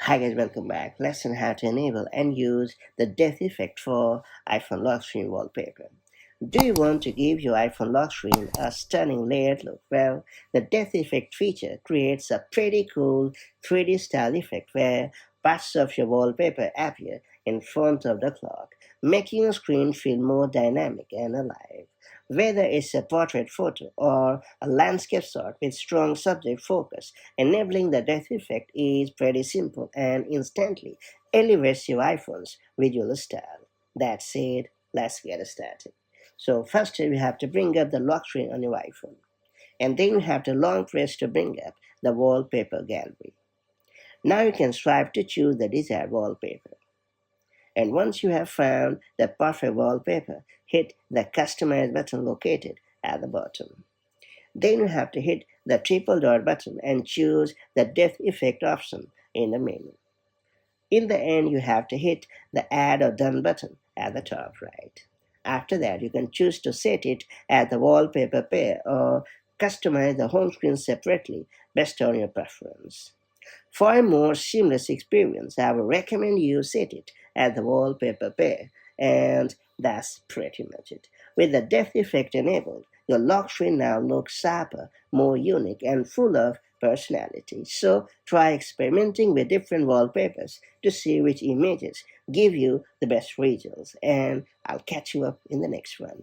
Hi guys, welcome back. Let's learn how to enable and use the depth effect for iPhone lock screen wallpaper. Do you want to give your iPhone lock screen a stunning layered look? Well, the depth effect feature creates a pretty cool 3D style effect where parts of your wallpaper appear in front of the clock, making your screen feel more dynamic and alive. Whether it's a portrait photo or a landscape shot with strong subject focus, enabling the depth effect is pretty simple and instantly elevates your iPhone's visual style. That said, let's get started. So first we have to bring up the lock screen on your iPhone, and then you have to long press to bring up the wallpaper gallery. Now you can swipe to choose the desired wallpaper. And once you have found the perfect wallpaper, hit the Customize button located at the bottom. Then you have to hit the triple dot button and choose the depth effect option in the menu. In the end, you have to hit the Add or Done button at the top right. After that, you can choose to set it as the wallpaper pair or customize the home screen separately based on your preference. For a more seamless experience, I would recommend you set it as the wallpaper pair, and that's pretty much it. With the depth effect enabled, your lock screen now looks sharper, more unique, and full of personality. So try experimenting with different wallpapers to see which images give you the best results, and I'll catch you up in the next one.